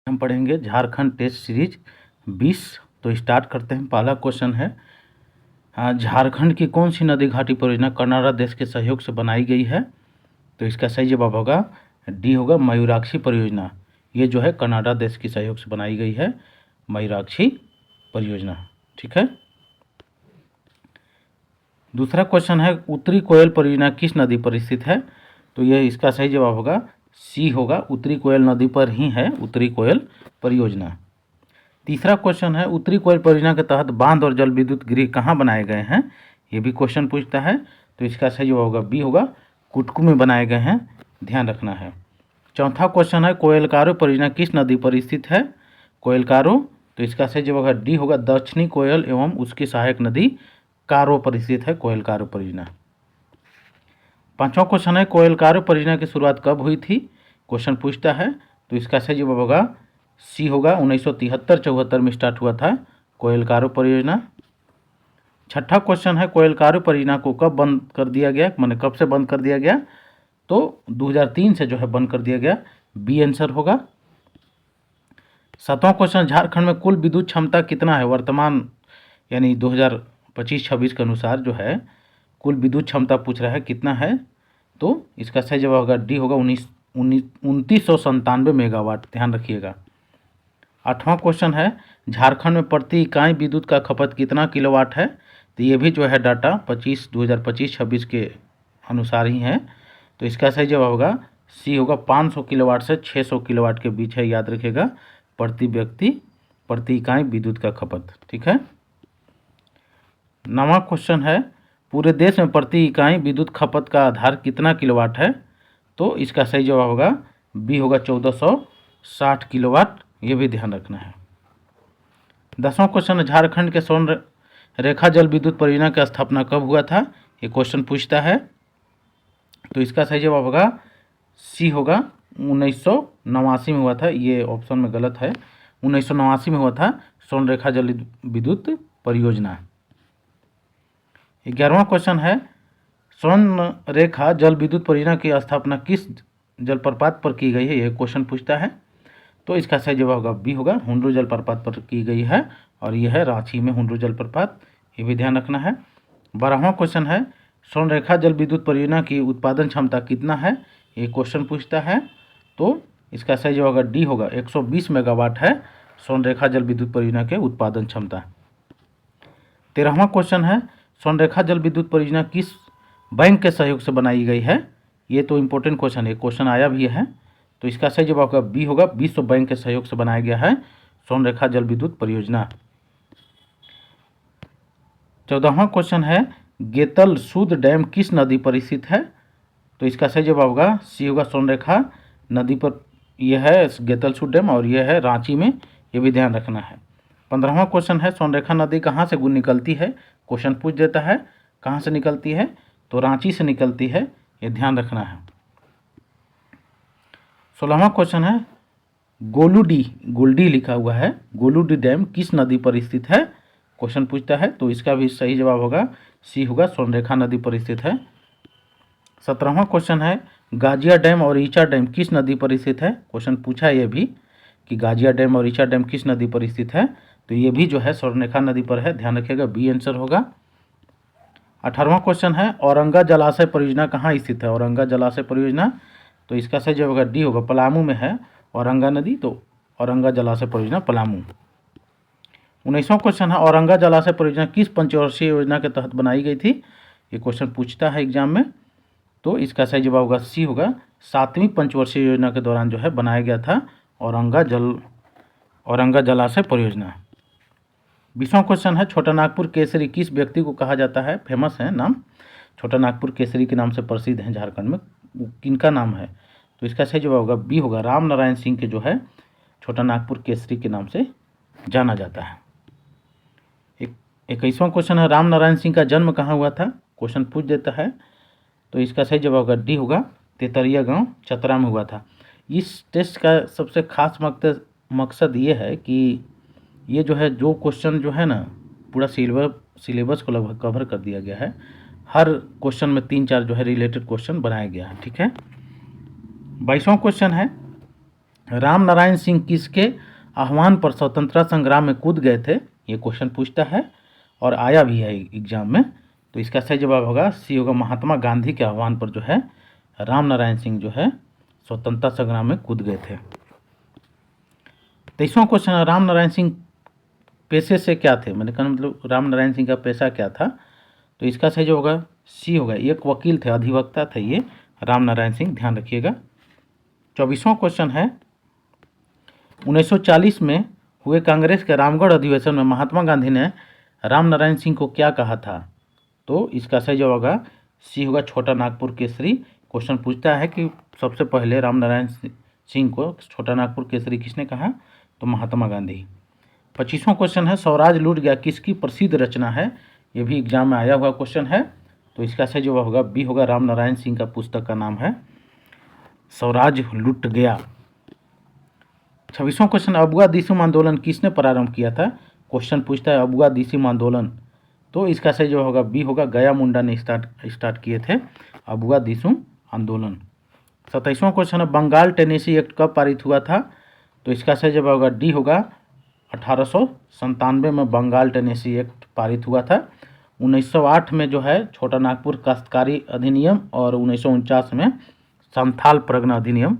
हम पढ़ेंगे Jharkhand test series 20। तो स्टार्ट करते हैं। पहला क्वेश्चन है, झारखंड की कौन सी नदी घाटी परियोजना कनाडा देश के सहयोग से बनाई गई है? तो इसका सही जवाब होगा डी होगा मयूराक्षी परियोजना। ये जो है कनाडा देश के सहयोग से बनाई गई है मयूराक्षी परियोजना। ठीक है। दूसरा क्वेश्चन है, उत्तरी कोयल परियोजना किस नदी पर स्थित है? तो ये इसका सही जवाब होगा सी होगा, उत्तरी कोयल नदी पर ही है उत्तरी कोयल परियोजना। तीसरा क्वेश्चन है, उत्तरी कोयल परियोजना के तहत बांध और जल विद्युत गृह कहाँ बनाए गए हैं? ये भी क्वेश्चन पूछता है। तो इसका सही जवाब होगा बी होगा, कुटकू में बनाए गए हैं, ध्यान रखना है। चौथा क्वेश्चन है, कोयलकारो परियोजना किस नदी पर स्थित है? कोयलकारो, तो इसका सही जवाब होगा डी होगा, दक्षिणी कोयल एवं उसकी सहायक नदी कारो पर स्थित है कोयलकारो परियोजना। पांचवा क्वेश्चन है, कोयलकारो परियोजना की शुरुआत कब हुई थी? क्वेश्चन पूछता है। तो इसका सही जवाब होगा सी होगा, 1973-74 में स्टार्ट हुआ था कोयलकारो परियोजना। छठा क्वेश्चन है, कोयलकारो परियोजना को कब बंद कर दिया गया, माने कब से बंद कर दिया गया? तो 2003 से जो है बंद कर दिया गया, बी आंसर होगा। सातवां क्वेश्चन, झारखंड में कुल विद्युत क्षमता कितना है वर्तमान यानी 2025-26 के अनुसार जो है कुल विद्युत क्षमता पूछ रहा है कितना है? तो इसका सही जवाब होगा डी होगा 2997 मेगावाट, ध्यान रखिएगा। आठवां क्वेश्चन है, झारखंड में प्रति इकाई विद्युत का खपत कितना किलोवाट है? तो ये भी जो है डाटा 2025-26 के अनुसार ही है। तो इसका सही जवाब होगा सी होगा, 500 किलोवाट से 600 किलोवाट के बीच है, याद रखिएगा, प्रति व्यक्ति प्रति इकाई विद्युत का खपत। ठीक है। नवा क्वेश्चन है, पूरे देश में प्रति इकाई विद्युत खपत का आधार कितना किलोवाट है? तो इसका सही जवाब होगा बी होगा, 1460 किलोवाट, ये भी ध्यान रखना है। 10वां क्वेश्चन है, झारखंड के स्वर्ण रेखा जल विद्युत परियोजना की स्थापना कब हुआ था? ये क्वेश्चन पूछता है। तो इसका सही जवाब होगा सी होगा, 1989 में हुआ था। ये ऑप्शन में गलत है, 1989 में हुआ था स्वर्ण रेखा जल विद्युत परियोजना। 11वां क्वेश्चन है, स्वर्ण रेखा जल विद्युत परियोजना की स्थापना किस जलप्रपात पर की गई है? यह क्वेश्चन पूछता है। तो इसका सही जवाब होगा बी होगा, हुंडरू जलप्रपात पर की गई है, और यह है रांची में हुंडरू जलप्रपात, ये भी ध्यान रखना है। 12वां क्वेश्चन है, स्वर्ण रेखा जल विद्युत परियोजना की उत्पादन क्षमता कितना है? ये क्वेश्चन पूछता है। तो इसका सही जवाब होगा डी होगा, 120 मेगावाट है स्वर्ण रेखा जल विद्युत परियोजना के उत्पादन क्षमता। 13वां क्वेश्चन है, स्वर्ण रेखा जल विद्युत परियोजना किस बैंक के सहयोग से बनाई गई है? ये तो इंपॉर्टेंट क्वेश्चन है, क्वेश्चन आया भी है। तो इसका सही जवाब होगा बी होगा, विश्व बैंक के सहयोग से बनाया गया है स्वर्ण रेखा जल विद्युत परियोजना। 14वां क्वेश्चन है, गेतल सूद डैम किस नदी पर स्थित है? तो इसका सही जवाब होगा सी होगा, स्वर्ण रेखा नदी पर यह है गेतल सूद डैम, और यह है रांची में, ये भी ध्यान रखना है। 15वां क्वेश्चन है, स्वर्ण रेखा नदी कहाँ से निकलती है? क्वेश्चन पूछ देता है कहाँ से निकलती है, तो रांची से निकलती है, ये ध्यान रखना है। 16वां क्वेश्चन है, गोल्डी लिखा हुआ है, गोलूडी डैम किस नदी पर स्थित है? क्वेश्चन पूछता है। तो इसका भी सही जवाब होगा सी होगा, स्वर्ण रेखा नदी पर स्थित है। 17वां क्वेश्चन है, गाजिया डैम और ईचा डैम किस नदी पर स्थित है? क्वेश्चन पूछा है ये भी कि गाजिया डैम और ईचा डैम किस नदी पर स्थित है, तो ये भी जो है स्वर्णरेखा नदी पर है, ध्यान रखिएगा, बी आंसर होगा। 18वां क्वेश्चन है, औरंगा जलाशय परियोजना कहाँ स्थित है? औरंगा जलाशय परियोजना, तो इसका सही जवाब होगा डी होगा, पलामू में है औरंगा नदी, तो औरंगा जलाशय परियोजना पलामू। 19वां क्वेश्चन है, औरंगा जलाशय परियोजना किस पंचवर्षीय योजना के तहत बनाई गई थी? ये क्वेश्चन पूछता है एग्जाम में। तो इसका सही जवाब होगा सी होगा, 7वीं पंचवर्षीय योजना के दौरान जो है बनाया गया था औरंगा जलाशय परियोजना। 20वां क्वेश्चन है, छोटा नागपुर केसरी किस व्यक्ति को कहा जाता है? फेमस है नाम, छोटा नागपुर केसरी के नाम से प्रसिद्ध है झारखंड में, किनका नाम है? तो इसका सही जवाब होगा बी होगा, राम नारायण सिंह के जो है छोटा नागपुर केसरी के नाम से जाना जाता है। 21वां क्वेश्चन है, राम नारायण सिंह का जन्म कहाँ हुआ था? क्वेश्चन पूछ देता है। तो इसका सही जवाब होगा डी होगा, तेतरिया गांव चतरा में हुआ था। इस टेस्ट का सबसे खास मकसद ये है कि ये जो है जो क्वेश्चन जो है ना पूरा सिलेबस को लगभग कवर कर दिया गया है, हर क्वेश्चन में 3-4 जो है रिलेटेड क्वेश्चन बनाया गया है। ठीक है। 22वां क्वेश्चन है, राम नारायण सिंह किसके आह्वान पर स्वतंत्रता संग्राम में कूद गए थे, ये क्वेश्चन पूछता है और आया भी है एग्जाम में। तो इसका सही जवाब होगा सी होगा, महात्मा गांधी के आह्वान पर जो है राम नारायण सिंह जो है स्वतंत्रता संग्राम में कूद गए थे। 23वां क्वेश्चन है, राम नारायण सिंह पेशे से क्या थे, मैंने कहा मतलब राम नारायण सिंह का पेशा क्या था। तो इसका सही जो होगा सी होगा, एक वकील थे, अधिवक्ता थे ये राम नारायण सिंह, ध्यान रखिएगा। 24वां क्वेश्चन है, 1940 में हुए कांग्रेस के रामगढ़ अधिवेशन में महात्मा गांधी ने राम नारायण सिंह को क्या कहा था। तो इसका सही जवाब होगा सी होगा, छोटा नागपुर केसरी। क्वेश्चन पूछता है कि सबसे पहले राम नारायण सिंह को छोटा नागपुर केसरी किसने कहा, तो महात्मा गांधी। 25वां क्वेश्चन है, स्वराज लूट गया किसकी प्रसिद्ध रचना है, ये भी एग्जाम में आया हुआ क्वेश्चन है। तो इसका सही जवाब होगा बी होगा, राम नारायण सिंह का पुस्तक का नाम है स्वराज लूट गया। 26वां क्वेश्चन, अबुआ दिसुम आंदोलन किसने प्रारंभ किया था। क्वेश्चन पूछता है अबुआ दिसुम आंदोलन, तो इसका सही जवाब होगा बी होगा, गया मुंडा ने स्टार्ट किए थे अबुआ दिसुम आंदोलन। 27वां क्वेश्चन है, बंगाल टेनेसी एक्ट कब पारित हुआ था। तो इसका सही जवाब होगा डी होगा, 1897 में बंगाल टेनेसी एक्ट पारित हुआ था। 1908 में जो है छोटा नागपुर काश्तकारी अधिनियम और 1949 में संथाल परगना अधिनियम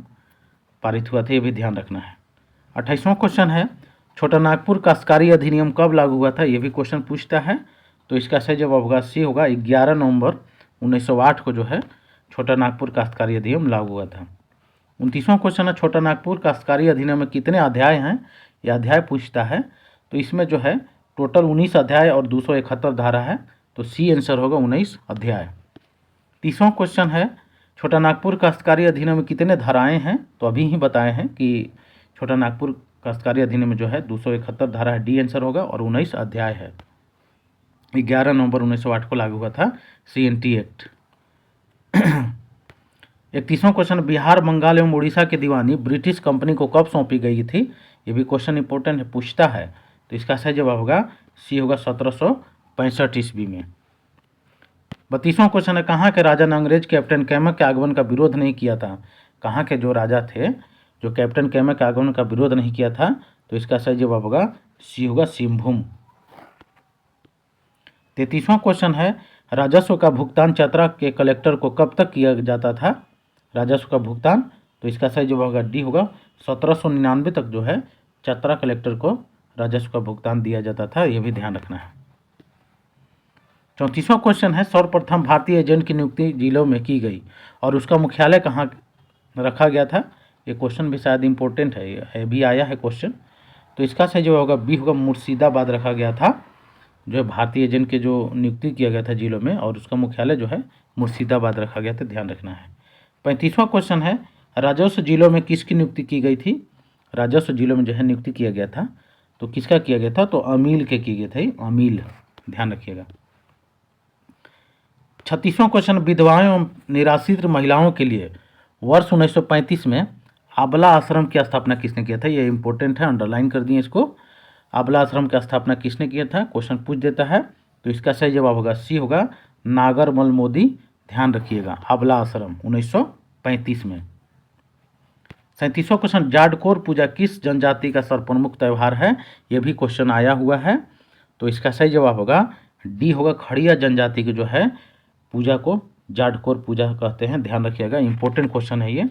पारित हुआ था, ये भी ध्यान रखना है। 28वां क्वेश्चन है, छोटा नागपुर काश्तकारी अधिनियम कब लागू हुआ था, ये भी क्वेश्चन पूछता है। तो इसका सही जवाब होगा सी होगा, 11 नवंबर 1908 को जो है छोटा नागपुर काश्तकारी अधिनियम लागू हुआ था। 29वां क्वेश्चन है, छोटा नागपुर काश्तकारी अधिनियम में कितने अध्याय हैं, यह अध्याय पूछता है। तो इसमें जो है टोटल 19 अध्याय और 271 धारा है, तो सी आंसर होगा 19 अध्याय। 30वां क्वेश्चन है, छोटा नागपुर काश्तकारी अधिनियम में कितने धाराएं हैं, तो अभी ही बताए हैं कि छोटा नागपुर काश्तकारी अधिनियम में जो है 271 धारा है, डी आंसर होगा, और 19 अध्याय है। 11 नवंबर 1908 को लागू हुआ था CNT एक्ट। 31वां क्वेश्चन, बिहार बंगाल एवं उड़ीसा की दीवानी ब्रिटिश कंपनी को कब सौंपी गई थी, ये भी क्वेश्चन इंपॉर्टेंट है, पूछता है। तो इसका सही जवाब होगा सी होगा, 1765 ईस्वी में। 32वां क्वेश्चन है, कहाँ के राजा ने अंग्रेज कैप्टन कैमक के आगमन का विरोध नहीं किया था। कहाँ के जो राजा थे जो कैप्टन कैमक के आगमन का विरोध नहीं किया था, तो इसका सही जवाब होगा सी होगा, सिंहभूम। 33वां क्वेश्चन है, राजस्व का भुगतान चतरा के कलेक्टर को कब तक किया जाता था, राजस्व का भुगतान। तो इसका सही जवाब होगा डी होगा, 1799 तक जो है चतरा कलेक्टर को राजस्व का भुगतान दिया जाता था, यह भी ध्यान रखना है। 34वां क्वेश्चन है, सर्वप्रथम भारतीय एजेंट की नियुक्ति जिलों में की गई और उसका मुख्यालय कहाँ रखा गया था। ये क्वेश्चन भी शायद इंपॉर्टेंट है, भी आया है क्वेश्चन। तो इसका सही जवाब होगा बी होगा, मुर्शिदाबाद रखा गया था, जो है भारतीय एजेंट के जो नियुक्ति किया गया था जिलों में, और उसका मुख्यालय जो है मुर्शिदाबाद रखा गया था, ध्यान रखना है। 35वां क्वेश्चन है, राजस्व जिलों में किसकी नियुक्ति की गई थी। राजस्व जिलों में जो है नियुक्ति किया गया था, तो किसका किया गया था, तो अमील के की गए थे, अमील, ध्यान रखिएगा। 36वां क्वेश्चन, विधवाओं एवं निराश्रित महिलाओं के लिए वर्ष 1935 में आबला आश्रम की स्थापना किसने किया था। ये इंपॉर्टेंट है, अंडरलाइन कर दिए इसको। आबला आश्रम की स्थापना किसने किया था, क्वेश्चन पूछ देता है। तो इसका सही जवाब होगा सी होगा, नागरमल मोदी, ध्यान रखिएगा, आबला आश्रम 1935 में। 37वां क्वेश्चन, जाडकोर पूजा किस जनजाति का सर्वप्रमुख त्यौहार है, यह भी क्वेश्चन आया हुआ है। तो इसका सही जवाब होगा डी होगा, खड़िया जनजाति की जो है पूजा को जाडकोर पूजा कहते हैं, ध्यान रखिएगा, इंपॉर्टेंट क्वेश्चन है ये।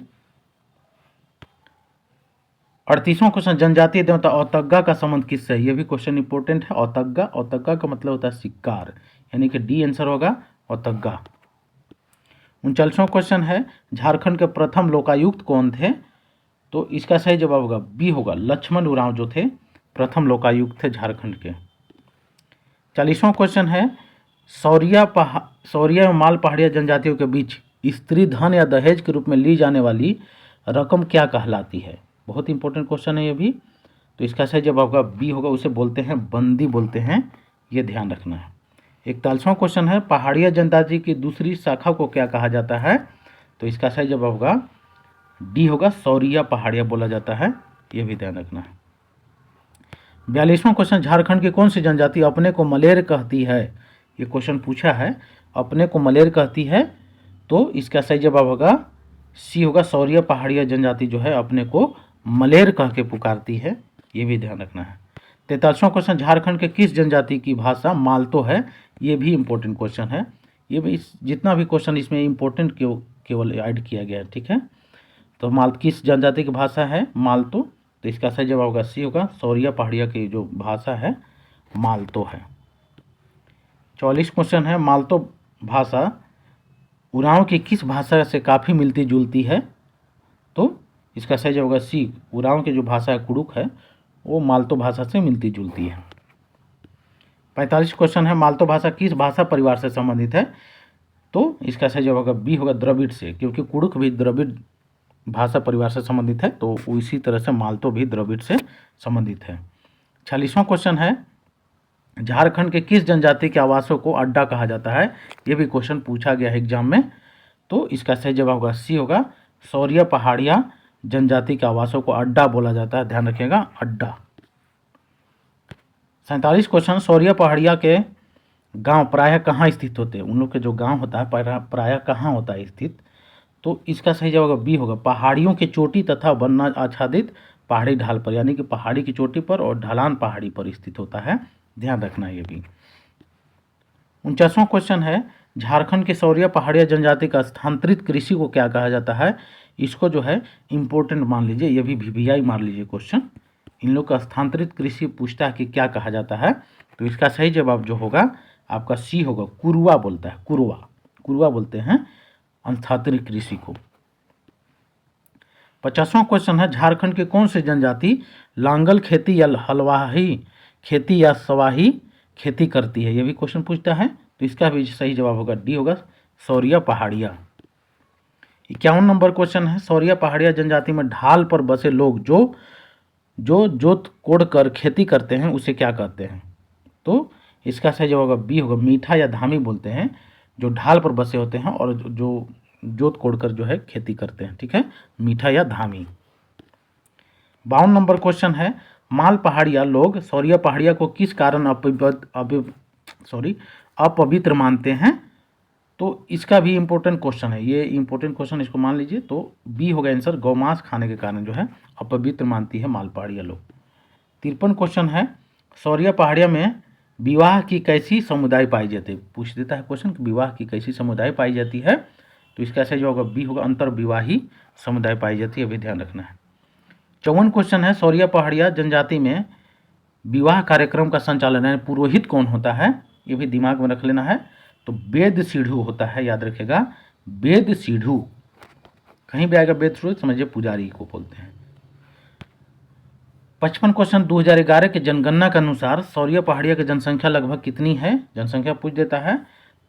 38वां क्वेश्चन, जनजातीय देवता औतग्गा का संबंध किससे है, यह भी क्वेश्चन इंपॉर्टेंट है। औतग्गा, औतग्गा का मतलब होता है शिकार, यानी कि डी आंसर होगा औतग्गा। 39वां क्वेश्चन है, झारखंड के प्रथम लोकायुक्त कौन थे। तो इसका सही जवाब होगा बी होगा, लक्ष्मण उरांव जो थे प्रथम लोकायुक्त थे झारखंड के। 40वां क्वेश्चन है, सौरिया एवं माल पहाड़िया जनजातियों के बीच स्त्री धन या दहेज के रूप में ली जाने वाली रकम क्या कहलाती है। बहुत इंपॉर्टेंट क्वेश्चन है ये भी। तो इसका सही जवाब होगा बी होगा, उसे बोलते हैं बंदी बोलते हैं, ये ध्यान रखना है। 41वां क्वेश्चन है, पहाड़िया जनजाति की दूसरी शाखा को क्या कहा जाता है। तो इसका सही जवाब होगा डी होगा, सौरिया पहाड़िया बोला जाता है, ये भी ध्यान रखना है। 42वां क्वेश्चन, झारखंड की कौन सी जनजाति अपने को मलेर कहती है, ये क्वेश्चन पूछा है, अपने को मलेर कहती है। तो इसका सही जवाब होगा सी होगा, सौरिया पहाड़िया जनजाति जो है अपने को मलेर कह के पुकारती है, ये भी ध्यान रखना है। 43वां क्वेश्चन, झारखंड के किस जनजाति की भाषा मालतो है, ये भी इम्पोर्टेंट क्वेश्चन है। ये भी जितना भी क्वेश्चन इसमें इम्पोर्टेंट केवल ऐड किया गया है, ठीक है। तो किस जनजाति की भाषा है मालतो, तो इसका सही जवाब होगा सी होगा, सौरिया पहाड़िया की जो भाषा है मालतो है। 44 क्वेश्चन है, मालतो भाषा उरांव की किस भाषा से काफ़ी मिलती जुलती है, तो इसका सही जवाब होगा सी, उरांव की जो भाषा है कुड़ुक है वो मालतो भाषा से मिलती जुलती है। 45 क्वेश्चन है, मालतो भाषा किस भाषा परिवार से संबंधित है, तो इसका सही जवाब होगा बी होगा, द्रविड़ से, क्योंकि कुड़ुक भी द्रविड़ भाषा परिवार से संबंधित है, तो इसी तरह से मालतो भी द्रविड़ से संबंधित है। 46वां क्वेश्चन है, झारखंड के किस जनजाति के आवासों को अड्डा कहा जाता है, ये भी क्वेश्चन पूछा गया है एग्जाम में, तो इसका सही जवाब होगा सी होगा, सौरिया पहाड़िया जनजाति के आवासों को अड्डा बोला जाता है, ध्यान रखिएगा अड्डा। 47 क्वेश्चन, सौरिया पहाड़िया के गांव प्रायः कहाँ स्थित होते हैं, उन लोग के जो गांव होता है प्रायः कहाँ होता है स्थित, तो इसका सही जवाब बी होगा, पहाड़ियों की चोटी तथा वन आच्छादित पहाड़ी ढाल पर, यानी कि पहाड़ी की चोटी पर और ढलान पहाड़ी पर स्थित होता है, ध्यान रखना ये भी। 49वां क्वेश्चन है, झारखंड के सौरिया पहाड़िया जनजाति का स्थानांतरित कृषि को क्या कहा जाता है, इसको जो है इम्पोर्टेंट मान लीजिए, ये भी वीवीआई मान लीजिए क्वेश्चन, इन लोग का स्थानांतरित कृषि पूछता है कि क्या कहा जाता है, तो इसका सही जवाब जो होगा आपका सी होगा, कुरुआ बोलता है, कुरुआ बोलते हैं स्थानांतरित कृषि को। 50वां क्वेश्चन है, झारखंड के कौन से जनजाति लांगल खेती या हलवाही खेती या सवाही खेती करती है, ये भी क्वेश्चन पूछता है, तो इसका भी सही जवाब होगा डी होगा, सौरिया पहाड़िया। 51 नंबर क्वेश्चन है, सौरिया पहाड़िया जनजाति में ढाल पर बसे लोग जो जोत कोड़ कर खेती करते हैं उसे क्या कहते हैं, तो इसका सही जवाब होगा बी होगा, मीठा या धामी बोलते हैं, जो ढाल पर बसे होते हैं और जो जोत कोड़ कर जो है खेती करते हैं, ठीक है, मीठा या धामी। 52 नंबर क्वेश्चन है, माल पहाड़िया लोग सौरिया पहाड़िया को किस कारण अपवित्र मानते हैं, तो इसका भी इम्पोर्टेंट क्वेश्चन है, ये इम्पोर्टेंट क्वेश्चन, इसको मान लीजिए, तो बी होगा आंसर, गौमांस खाने के कारण जो है अपवित्र मानती है माल पहाड़िया लोग। 53 क्वेश्चन है, सौरिया पहाड़िया में विवाह की कैसी समुदाय पाई जाती है, पूछ देता है क्वेश्चन कि विवाह की कैसी समुदाय पाई जाती है, तो इसका सही जवाब होगा बी होगा, अंतर विवाही समुदाय पाई जाती है, अभी ध्यान रखना है। 54 क्वेश्चन है, सौरिया पहाड़िया जनजाति में विवाह कार्यक्रम का संचालन यानी पुरोहित कौन होता है, ये भी दिमाग में रख लेना है, तो वेद सीढ़ू होता है, याद रखेगा वेद सीढ़ू, कहीं भी आएगा वेद सीढ़ू समझिए पुजारी को बोलते हैं। 55 क्वेश्चन, 2011 के जनगणना के अनुसार सौरिया पहाड़िया की जनसंख्या लगभग कितनी है, जनसंख्या पूछ देता है,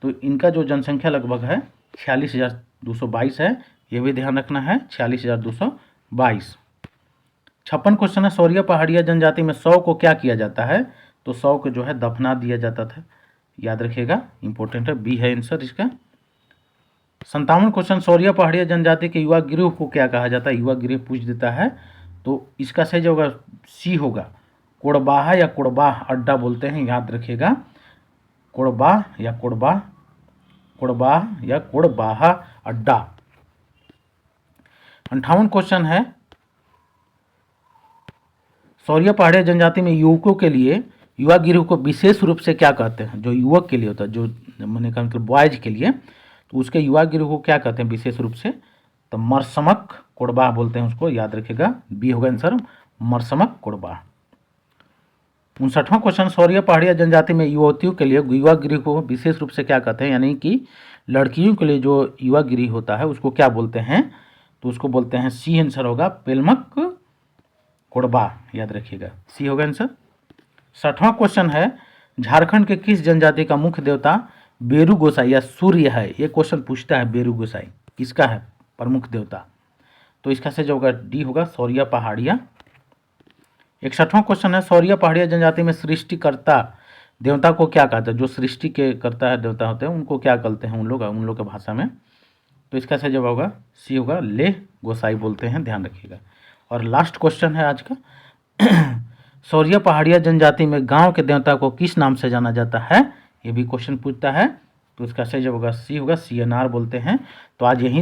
तो इनका जो जनसंख्या लगभग है 46,222 है, ये भी ध्यान रखना है 46,222। 56 क्वेश्चन है, सौरिया पहाड़िया जनजाति में 100 को क्या किया जाता है, तो 100 को जो है दफना दिया जाता था, याद रखिएगा इंपॉर्टेंट है, बी है आंसर इसका। 57 क्वेश्चन, सौरिया पहाड़िया जनजाति के युवा गिरोह को क्या कहा जाता है, युवा गिरोह पूछ देता है, तो इसका सही होगा सी होगा, कोड़बाहा या कोड़बाह अड्डा बोलते हैं, याद रखिएगा कोड़बाह या कोड़बाहा अड्डा। 58 क्वेश्चन है, सौरिया पहाड़िया जनजाति में युवकों के लिए युवा गिरोह को विशेष रूप से क्या कहते हैं, जो युवक के लिए होता है, जो मैंने कहा मतलब बॉयज के लिए, तो उसके युवा गिरोह को क्या कहते हैं विशेष रूप से, तो मरसमक कोड़बाह बोलते हैं उसको, याद रखिएगा बी होगा आंसर, मरसमक कोड़बाह। 59वां क्वेश्चन, सौरिया पहाड़िया जनजाति में युवतियों के लिए युवा गिरोह को विशेष रूप से क्या कहते हैं, यानी कि लड़कियों के लिए जो युवा गिरोह होता है उसको क्या बोलते हैं, तो उसको बोलते हैं, सी आंसर होगा पेलमक कोड़बाह, याद रखिएगा सी होगा आंसर। 60वां क्वेश्चन है, झारखंड के किस जनजाति का मुख्य देवता बेरू गोसाई या सूर्य है, ये क्वेश्चन पूछता है, बेरू गोसाई किसका है प्रमुख देवता, तो इसका सही होगा डी होगा, सौरिया पहाड़िया। 61वां क्वेश्चन है, सौरिया पहाड़िया जनजाति में सृष्टिकर्ता देवता को क्या कहते हैं, जो सृष्टि के करता है देवता होते हैं उनको क्या कहते हैं उन लोग के भाषा में, तो इसका सही जवाब होगा सी होगा, ले गोसाई बोलते हैं, ध्यान रखिएगा। और लास्ट क्वेश्चन है आज का, सौरिया पहाड़िया जनजाति में गांव के देवता को किस नाम से जाना जाता है, ये भी क्वेश्चन पूछता है, तो इसका सही जवाब होगा सी होगा, CNR बोलते हैं। तो आज यहीं